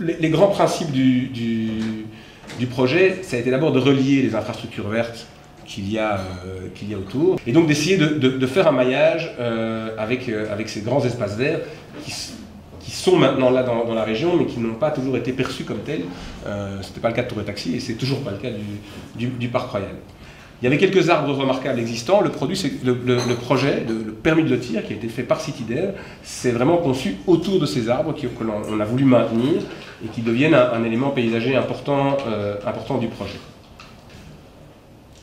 les grands principes du projet, ça a été d'abord de relier les infrastructures vertes qu'il y a autour, et donc d'essayer de faire un maillage avec ces grands espaces verts qui sont maintenant là dans la région, mais qui n'ont pas toujours été perçus comme tels. Ce n'était pas le cas de Tour et Taxi, et c'est toujours pas le cas du Parc Royal. Il y avait quelques arbres remarquables existants. Le projet, le permis de lotir, qui a été fait par Cityder, c'est vraiment conçu autour de ces arbres que l'on a voulu maintenir et qui deviennent un élément paysager important du projet.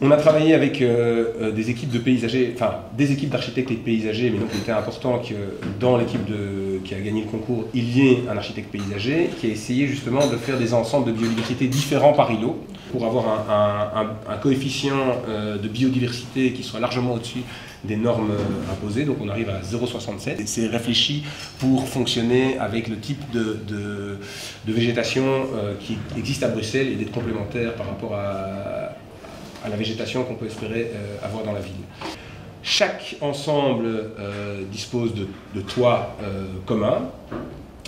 On a travaillé avec des équipes de paysagers, enfin des équipes d'architectes et de paysagers, mais donc il était important que dans l'équipe qui a gagné le concours, il y ait un architecte paysager qui a essayé justement de faire des ensembles de biodiversité différents par îlot pour avoir un coefficient de biodiversité qui soit largement au-dessus des normes imposées. Donc on arrive à 0,67 et c'est réfléchi pour fonctionner avec le type de végétation qui existe à Bruxelles et d'être complémentaire par rapport à la végétation qu'on peut espérer avoir dans la ville. Chaque ensemble dispose de toits communs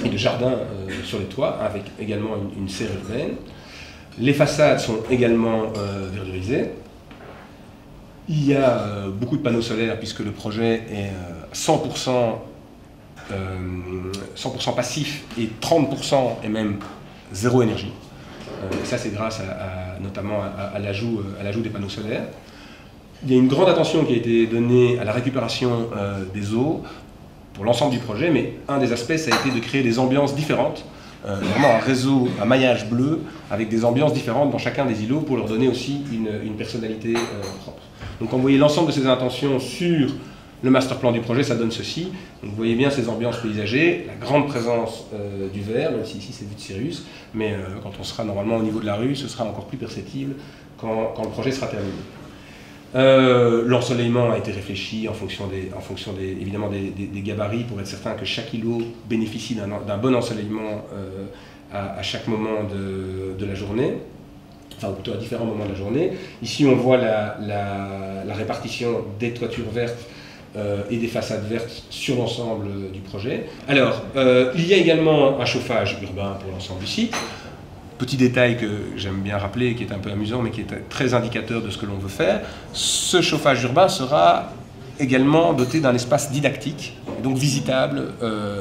et de jardins sur les toits, avec également une serre urbaine. Les façades sont également verdurisées. Il y a beaucoup de panneaux solaires puisque le projet est 100% passif et 30% est même zéro énergie. Ça, c'est grâce notamment à l'ajout des panneaux solaires. Il y a une grande attention qui a été donnée à la récupération des eaux pour l'ensemble du projet, mais un des aspects, ça a été de créer des ambiances différentes, vraiment un maillage bleu avec des ambiances différentes dans chacun des îlots pour leur donner aussi une personnalité propre. Donc quand vous voyez l'ensemble de ces intentions sur le master plan du projet, ça donne ceci. Donc, vous voyez bien ces ambiances paysagées, la grande présence du vert, même si ici c'est vue de Sirius, mais quand on sera normalement au niveau de la rue, ce sera encore plus perceptible quand le projet sera terminé. L'ensoleillement a été réfléchi en fonction évidemment des gabarits pour être certain que chaque îlot bénéficie d'un bon ensoleillement à chaque moment de la journée. Enfin, plutôt à différents moments de la journée. Ici, on voit la répartition des toitures vertes et des façades vertes sur l'ensemble du projet. Alors, il y a également un chauffage urbain pour l'ensemble du site. Petit détail que j'aime bien rappeler, qui est un peu amusant, mais qui est très indicateur de ce que l'on veut faire. Ce chauffage urbain sera également doté d'un espace didactique, donc visitable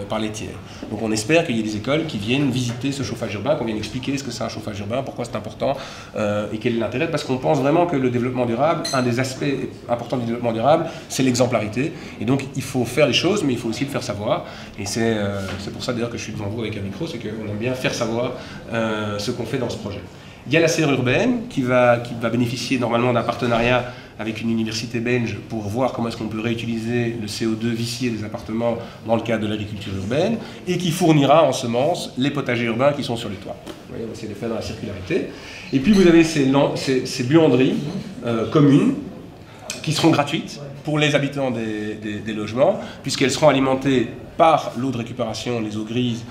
par les tiers. Donc on espère qu'il y ait des écoles qui viennent visiter ce chauffage urbain, qu'on vienne expliquer ce que c'est un chauffage urbain, pourquoi c'est important et quel est l'intérêt, parce qu'on pense vraiment que le développement durable, un des aspects importants du développement durable, c'est l'exemplarité. Et donc il faut faire les choses, mais il faut aussi le faire savoir. Et c'est pour ça d'ailleurs que je suis devant vous avec un micro, c'est qu'on aime bien faire savoir ce qu'on fait dans ce projet. Il y a la serre urbaine qui va bénéficier normalement d'un partenariat avec une université belge pour voir comment est-ce qu'on peut réutiliser le CO2 vicié des appartements dans le cadre de l'agriculture urbaine et qui fournira en semences les potagers urbains qui sont sur les toits. Vous voyez, on va essayer de le faire dans la circularité. Et puis vous avez ces buanderies communes qui seront gratuites pour les habitants des logements, puisqu'elles seront alimentées par l'eau de récupération, les eaux grises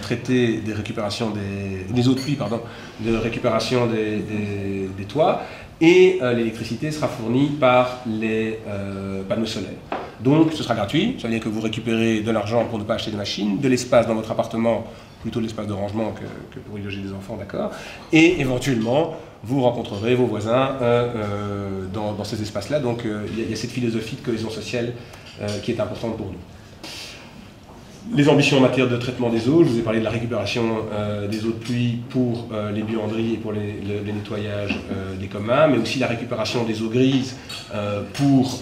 traitées des eaux de pluie, pardon, de récupération des toits, et l'électricité sera fournie par les panneaux solaires. Donc ce sera gratuit, ça veut dire que vous récupérez de l'argent pour ne pas acheter de machines, de l'espace dans votre appartement, plutôt de l'espace de rangement que pour y loger des enfants, d'accord, et éventuellement vous rencontrerez vos voisins dans ces espaces-là. Donc il y a cette philosophie de cohésion sociale qui est importante pour nous. Les ambitions en matière de traitement des eaux, je vous ai parlé de la récupération des eaux de pluie pour les buanderies et pour les nettoyages des communs, mais aussi la récupération des eaux grises pour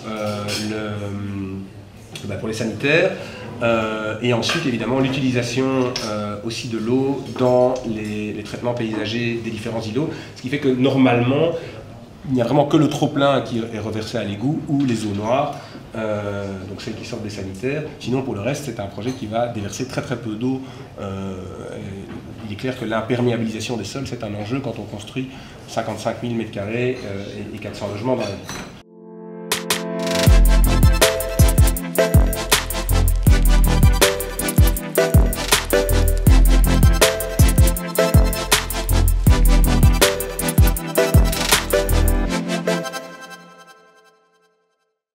les sanitaires, et ensuite évidemment l'utilisation aussi de l'eau dans les traitements paysagers des différents îlots, ce qui fait que normalement il n'y a vraiment que le trop-plein qui est reversé à l'égout ou les eaux noires, donc celles qui sortent des sanitaires. Sinon, pour le reste, c'est un projet qui va déverser très peu d'eau. Il est clair que l'imperméabilisation des sols, c'est un enjeu quand on construit 55 000 m² et 400 logements dans la ville.